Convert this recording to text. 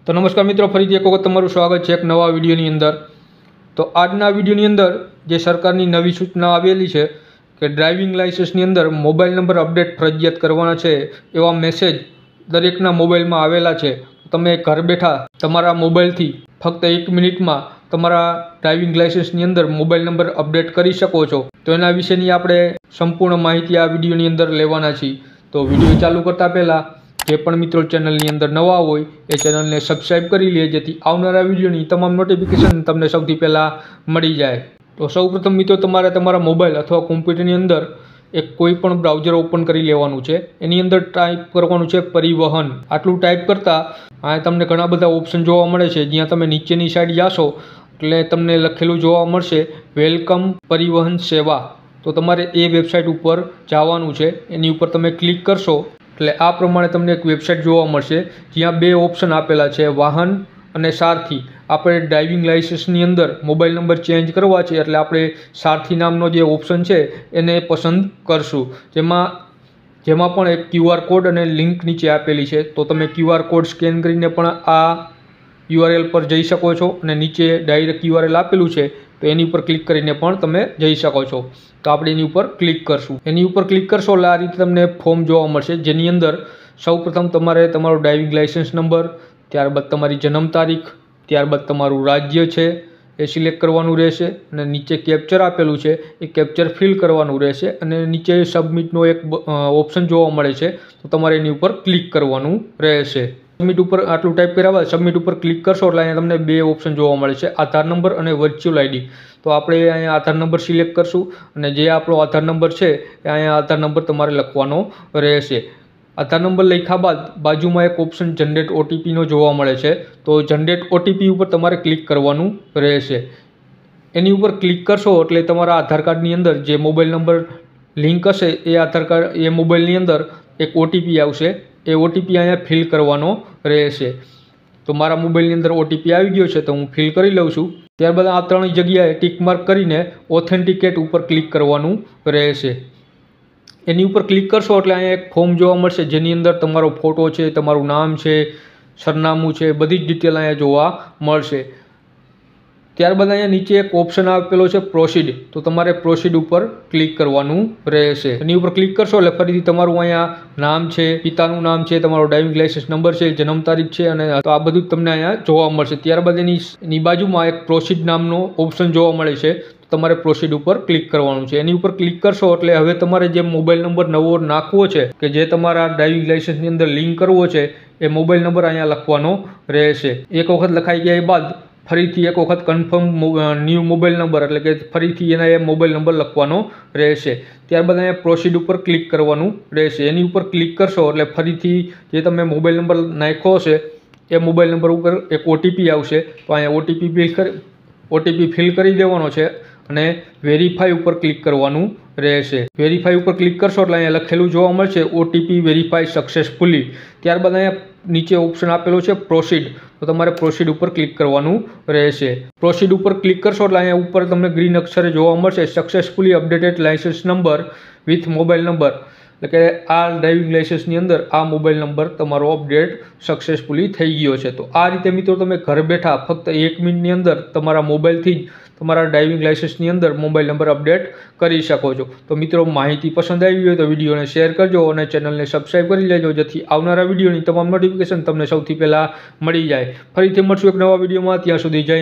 तो नमस्कार मित्रों, फरीथी एक वखत तमारुं स्वागत है एक नवा विडियोनी अंदर। तो आजना विडियोनी अंदर जे सरकारनी नवी सूचना आवेली है कि ड्राइविंग लाइसेंसनी अंदर मोबाइल नंबर अपडेट फरजियात करवाना है एवा मेसेज दरेकना मोबाइलमां आवेला छे। तमे घर बैठा तमारा मोबाइलथी फक्त 1 मिनिटमां तमारा ड्राइविंग लाइसेंसनी अंदर मोबाइल नंबर अपडेट करी शको छो। तो एना विशेनी आपणे संपूर्ण माहिती आ विडियोनी अंदर लेवाना छीए। तो विडियो चालू करता पहला जे पण मित्रों चेनलनी अंदर नवा होय ए चेनलने सब्सक्राइब करी ले जेथी आवनारा विडियोनी तमाम नोटिफिकेशन तमने सौथी पहला मळी जाए। तो सौप्रथम मित्रों तमारे तमारा मोबाइल अथवा कॉम्प्यूटरनी अंदर एक कोईपण ब्राउजर ओपन करी लेवानुं छे। एनी अंदर टाइप करवानुं छे परिवहन। आटलुं टाइप करता आ तमने घणा बधा ऑप्शन जोवा मळे छे। ज्यां तमे नीचेनी साइड जाशो એટલે તમને લખેલું જોવા મળશે વેલકમ પરિવહન સેવા। તો તમારે એ વેબસાઇટ ઉપર જવાનું છે। એની ઉપર તમે ક્લિક કરશો એટલે આ પ્રમાણે તમને એક વેબસાઇટ જોવા મળશે જ્યાં બે ઓપ્શન આપેલા છે વાહન અને સારથી। આપણે ડ્રાઇવિંગ લાઇસન્સની અંદર મોબાઈલ નંબર ચેન્જ કરવા છે એટલે આપણે સારથી નામનો જે ઓપ્શન છે એને પસંદ કરશું। જેમાં પણ એક QR કોડ અને લિંક નીચે આપેલી છે। તો તમે QR કોડ સ્કેન કરીને પણ આ URL पर जई शको छो અને નીચે ડાયરેક્ટ URL આપેલું છે તો એની ઉપર ક્લિક કરીને પણ તમે જઈ શકો છો। તો આપણે એની ઉપર ક્લિક કરશું। એની ઉપર ક્લિક કરશો એટલે આ રીતે તમને ફોર્મ જોવા મળશે જેની અંદર સૌપ્રથમ તમારે તમારો ડ્રાઇવિંગ લાઇસન્સ નંબર, ત્યારબાદ તમારી જન્મ તારીખ, ત્યારબાદ તમારું રાજ્ય છે એ સિલેક્ટ કરવાનું રહેશે અને નીચે કેપ્ચર આપેલું છે એ કેપ્ચર ફિલ કરવાનું રહેશે અને નીચે સબમિટનો એક ઓપ્શન જોવા મળે છે તો તમારે એની ઉપર ક્લિક કરવાનું રહેશે। सबमिट पर आटलू टाइप कर्या बाद सबमिट पर क्लिक करशो એટલે અહીંયા તમને બે ઓપ્શન જોવા મળે છે આધાર નંબર અને વર્ચ્યુઅલ આઈડી। તો આપણે અહીંયા આધાર નંબર સિલેક્ટ કરશું અને જે આપણો આધાર નંબર છે એ અહીંયા આધાર નંબર તમારે લખવાનો રહેશે। આધાર નંબર લખ્યા બાદ બાજુમાં એક ઓપ્શન જનરેટ OTP નો જોવા મળે છે તો જનરેટ OTP ઉપર તમારે ક્લિક કરવાનું રહેશે। એની ઉપર ક્લિક કરશો એટલે તમારા આધાર કાર્ડની અંદર જે મોબાઈલ નંબર લિંક હશે એ આધાર કાર્ડ એ મોબાઈલની અંદર એક OTP આવશે। એ OTP અહીંયા ફિલ કરવાનો રહેશે। તો મારા મોબાઈલની અંદર OTP આવી ગયો છે તો હું ફિલ કરી લઉં છું। ત્યારબાદ આ ત્રણ જગ્યાએ ટિક માર્ક કરીને ઓથેન્ટિકેટ ઉપર ક્લિક કરવાનું રહેશે। એની ઉપર ક્લિક કરશો એટલે અહીંયા એક ફોર્મ જોવા મળશે જેની અંદર તમારો ફોટો છે, તમારું નામ છે, સરનામું છે, બધી જ ડિટેલ અહીંયા જોવા મળશે। ત્યારબાદ અહીંયા નીચે એક ઓપ્શન આપેલો છે પ્રોસીડ। તો તમારે પ્રોસીડ ઉપર ક્લિક કરવાનું રહેશે। એની ઉપર ક્લિક કરશો એટલે ફરીથી તમારું અહીંયા નામ છે, પિતાનું નામ છે, તમારો ડ્રાઇવિંગ લાઇસન્સ નંબર છે, જન્મ તારીખ છે અને તો આ બધું તમને અહીંયા જોવા મળશે। ત્યારબાદ એની બાજુમાં એક પ્રોસીડ નામનો ઓપ્શન જોવા મળે છે તો તમારે પ્રોસીડ ઉપર ક્લિક કરવાનું છે। એની ઉપર ક્લિક કરશો એટલે હવે તમારે જે મોબાઈલ નંબર નવો નાખવો છે કે જે તમારા ડ્રાઇવિંગ લાઇસન્સની અંદર લિંક કરવો છે એ મોબાઈલ નંબર અહીંયા લખવાનો રહેશે। એક વખત લખાઈ ગયા બાદ ફરીથી એક વખત કન્ફર્મ ન્યૂ મોબાઈલ નંબર એટલે કે ફરીથી એના એ મોબાઈલ નંબર લખવાનો રહેશે। ત્યારબાદ અહીંયા પ્રોસીડ ઉપર ક્લિક કરવાનું રહેશે। એની ઉપર ક્લિક કરશો એટલે ફરીથી જે તમે મોબાઈલ નંબર નાખ્યો હશે એ મોબાઈલ નંબર ઉપર એક OTP આવશે તો અહીંયા OTP ફિલ કરી દેવાનો છે અને વેરીફાઈ ઉપર ક્લિક કરવાનું રહેશે। વેરીફાઈ ઉપર ક્લિક કરશો એટલે અહીંયા લખેલું જોવા મળશે OTP વેરીફાઈ સક્સેસફુલી। ત્યારબાદ અહીંયા નીચે ઓપ્શન આપેલો છે પ્રોસીડ તો તમારે પ્રોસીડ ઉપર ક્લિક કરવાનું રહેશે। પ્રોસીડ ઉપર ક્લિક કરશો એટલે અહીંયા ઉપર તમને ગ્રીન અક્ષરે જોવા મળશે successfully updated licence number with mobile number એટલે કે આ ડ્રાઇવિંગ લાઇસન્સની અંદર આ મોબાઈલ નંબર તમારો અપડેટ સક્સેસફુલી થઈ ગયો છે। તો આ રીતે મિત્રો તમે ઘર બેઠા ફક્ત 1 મિનિટની અંદર તમારા મોબાઈલથી જ તમારા ડ્રાઇવિંગ લાઇસન્સની અંદર મોબાઈલ નંબર અપડેટ કરી શકો છો। તો મિત્રો માહિતી પસંદ આવી હોય તો વિડીયોને શેર કરજો અને ચેનલને સબસ્ક્રાઈબ કરી લેજો જેથી આવનારા વિડીયોની તમામ નોટિફિકેશન તમને સૌથી પહેલાં મળી જાય। ફરીથી મળશું એક નવા વિડીયોમાં, ત્યાં સુધી જય